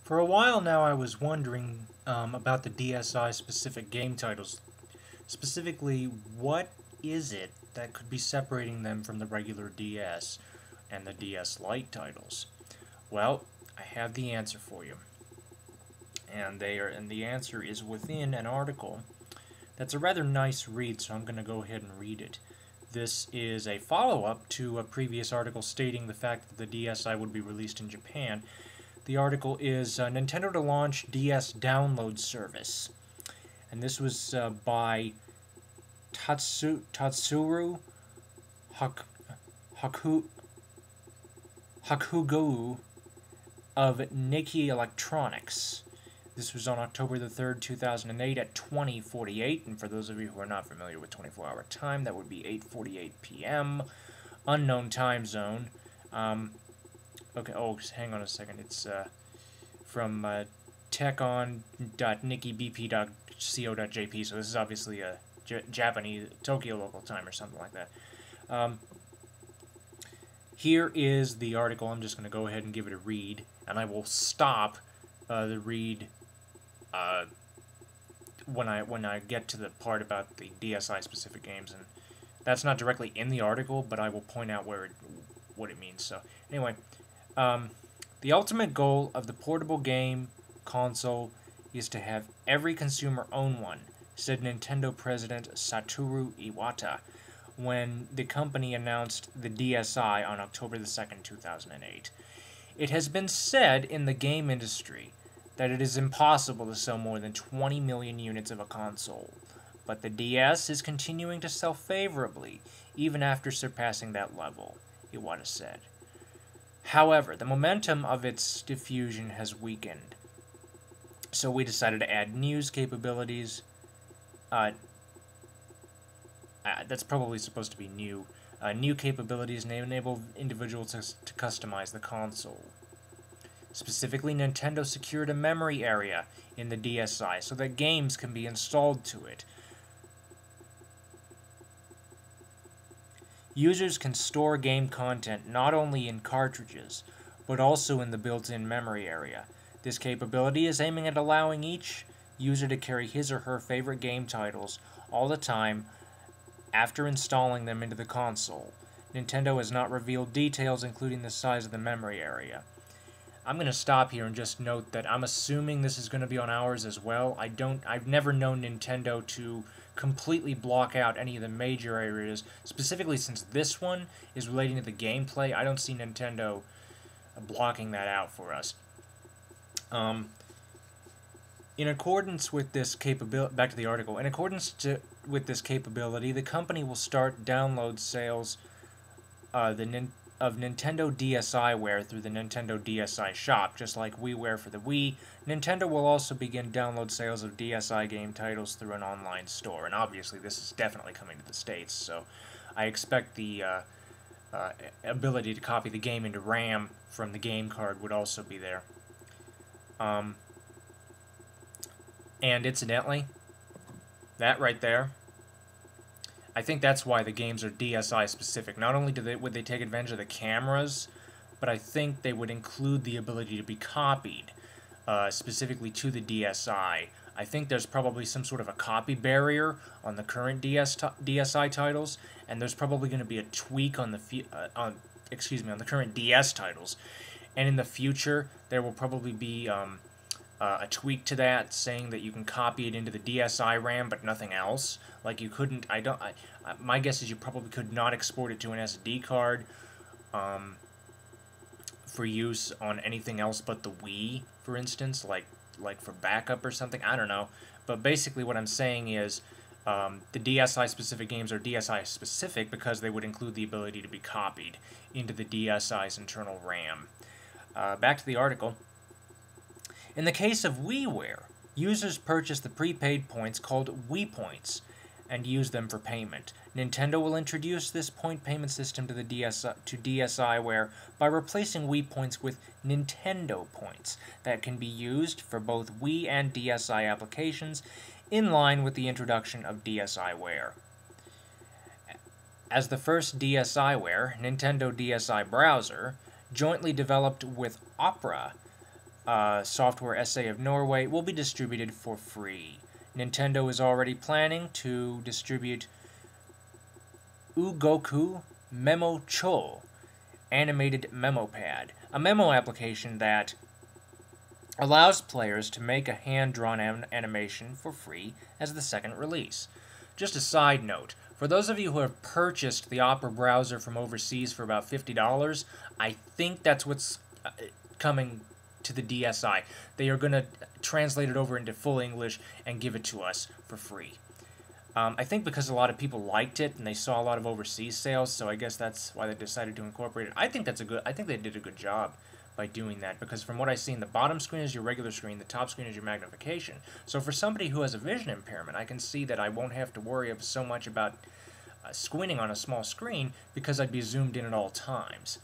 For a while now, I was wondering about the DSi specific game titles. Specifically, what is it that could be separating them from the regular DS and the DS Lite titles? Well, I have the answer for you. And the answer is within an article that's a rather nice read, so I'm going to go ahead and read it. This is a follow-up to a previous article stating the fact that the DSi would be released in Japan. The article is Nintendo to launch DS download service. And this was by Tatsuru Hakugo of Nikki Electronics. This was on October the 3rd, 2008 at 20:48, and for those of you who are not familiar with 24-hour time, that would be 8:48 p.m. unknown time zone. Okay, oh, hang on a second. It's from techon.nikkibp.co.jp, so this is obviously a Japanese Tokyo local time or something like that. Here is the article. I'm just going to go ahead and give it a read, and I will stop the read when I get to the part about the DSi specific games, and that's not directly in the article, but I will point out what it means. So anyway, the ultimate goal of the portable game console is to have every consumer own one, said Nintendo President Satoru Iwata when the company announced the DSi on October the 2nd, 2008. It has been said in the game industry that it is impossible to sell more than 20 million units of a console, but the DS is continuing to sell favorably, even after surpassing that level, Iwata said. However, the momentum of its diffusion has weakened, so we decided to add news capabilities. That's probably supposed to be new. New capabilities enable individuals to customize the console. Specifically, Nintendo secured a memory area in the DSi so that games can be installed to it. Users can store game content not only in cartridges, but also in the built-in memory area. This capability is aiming at allowing each user to carry his or her favorite game titles all the time after installing them into the console. Nintendo has not revealed details, including the size of the memory area. I'm going to stop here and just note that I'm assuming this is going to be on ours as well. I've never known Nintendo to completely block out any of the major areas, specifically since this one is relating to the gameplay. I don't see Nintendo blocking that out for us. In accordance with this capability, back to the article, with this capability, the company will start download sales of Nintendo DSiWare through the Nintendo DSi shop, just like WiiWare for the Wii. Nintendo will also begin download sales of DSi game titles through an online store, and obviously this is definitely coming to the States, so I expect the ability to copy the game into RAM from the game card would also be there. And incidentally, that right there, I think that's why the games are DSi specific. Not only would they take advantage of the cameras, but I think they would include the ability to be copied specifically to the DSi. I think there's probably some sort of a copy barrier on the current DSi titles, and there's probably going to be a tweak on the current DS titles. And in the future, there will probably be a tweak to that, saying that you can copy it into the DSi RAM, but nothing else. Like you couldn't. My guess is you probably could not export it to an SD card for use on anything else but the Wii, for instance, like for backup or something. I don't know. But basically, what I'm saying is the DSi specific games are DSi specific because they would include the ability to be copied into the DSi's internal RAM. Back to the article. In the case of WiiWare, users purchase the prepaid points called Wii Points and use them for payment. Nintendo will introduce this point payment system to DSiWare by replacing Wii Points with Nintendo Points that can be used for both Wii and DSi applications in line with the introduction of DSiWare. As the first DSiWare, Nintendo DSi Browser, jointly developed with Opera, Software SA of Norway, will be distributed for free. Nintendo is already planning to distribute Ugoku Memo Cho, animated memo pad, a memo application that allows players to make a hand-drawn animation for free as the second release. Just a side note, for those of you who have purchased the Opera browser from overseas for about $50, I think that's what's coming to the DSi. They are going to translate it over into full English and give it to us for free. I think because a lot of people liked it and they saw a lot of overseas sales, so I guess that's why they decided to incorporate it. I think they did a good job by doing that, because from what I see, the bottom screen is your regular screen, the top screen is your magnification. So for somebody who has a vision impairment, I can see that I won't have to worry so much about squinting on a small screen because I'd be zoomed in at all times.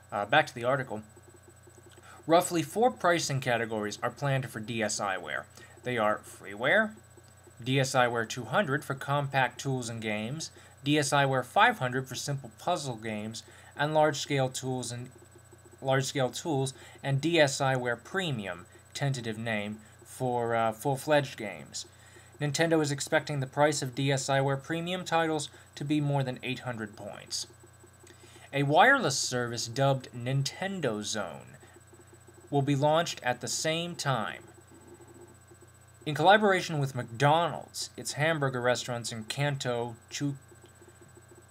Back to the article. Roughly 4 pricing categories are planned for DSiWare. They are freeware, DSiWare 200 for compact tools and games, DSiWare 500 for simple puzzle games, and large-scale tools, and DSiWare Premium, tentative name, for full-fledged games. Nintendo is expecting the price of DSiWare Premium titles to be more than 800 points. A wireless service dubbed Nintendo Zone will be launched at the same time. In collaboration with McDonald's, its hamburger restaurants in Kanto,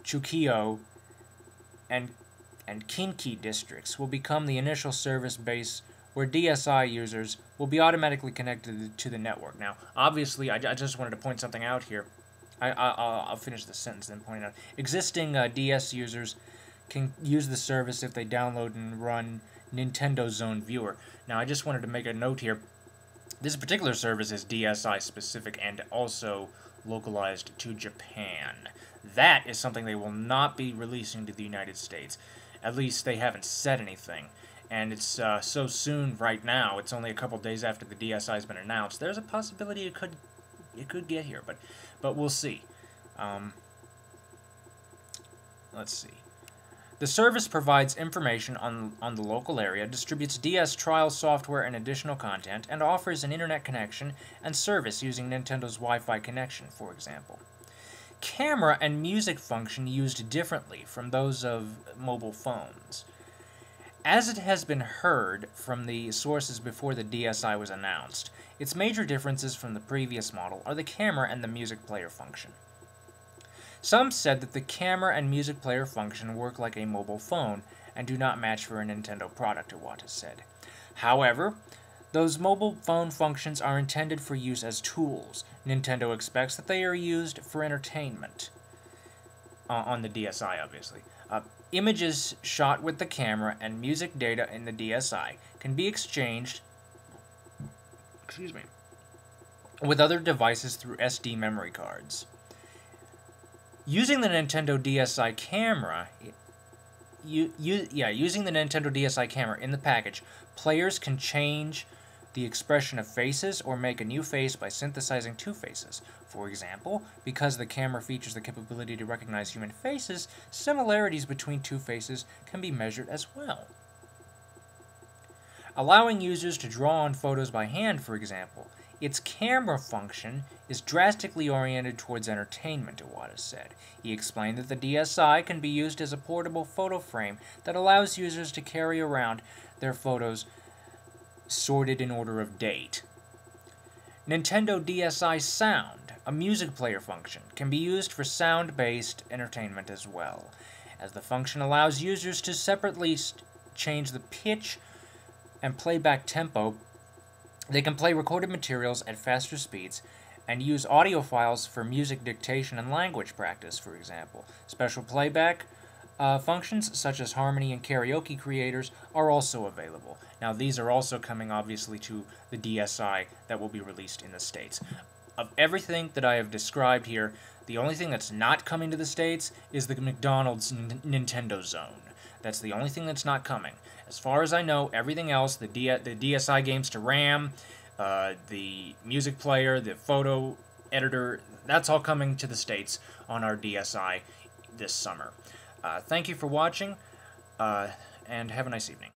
Chukio, and Kinki districts will become the initial service base where DSi users will be automatically connected to the network. Now, obviously, I just wanted to point something out here. I'll finish the sentence and then point it out. Existing DS users can use the service if they download and run Nintendo Zone Viewer. Now, I just wanted to make a note here. This particular service is DSi specific and also localized to Japan. That is something they will not be releasing to the United States. At least they haven't said anything. And it's so soon right now. It's only a couple days after the DSi has been announced. There's a possibility it could get here, but we'll see. Let's see. The service provides information on the local area, distributes DS trial software and additional content, and offers an internet connection and service using Nintendo's Wi-Fi connection, for example. Camera and music function used differently from those of mobile phones. As it has been heard from the sources before the DSi was announced, its major differences from the previous model are the camera and the music player function. Some said that the camera and music player function work like a mobile phone and do not match for a Nintendo product, Iwata said. However, those mobile phone functions are intended for use as tools. Nintendo expects that they are used for entertainment. On the DSi, obviously. Images shot with the camera and music data in the DSi can be exchanged with other devices through SD memory cards. Using the Nintendo DSi camera, using the Nintendo DSi camera in the package, players can change the expression of faces or make a new face by synthesizing 2 faces. For example, because the camera features the capability to recognize human faces, similarities between 2 faces can be measured as well. Allowing users to draw on photos by hand, for example, its camera function is drastically oriented towards entertainment, Iwata said. He explained that the DSi can be used as a portable photo frame that allows users to carry around their photos sorted in order of date. Nintendo DSi Sound, a music player function, can be used for sound-based entertainment as well, as the function allows users to separately change the pitch and playback tempo. They can play recorded materials at faster speeds and use audio files for music dictation and language practice, for example. Special playback functions such as harmony and karaoke creators are also available. Now, these are also coming, obviously, to the DSi that will be released in the States. Of everything that I have described here, the only thing that's not coming to the States is the McDonald's Nintendo Zone. That's the only thing that's not coming. As far as I know, everything else, the DSi games to RAM, the music player, the photo editor, that's all coming to the States on our DSi this summer. Thank you for watching, and have a nice evening.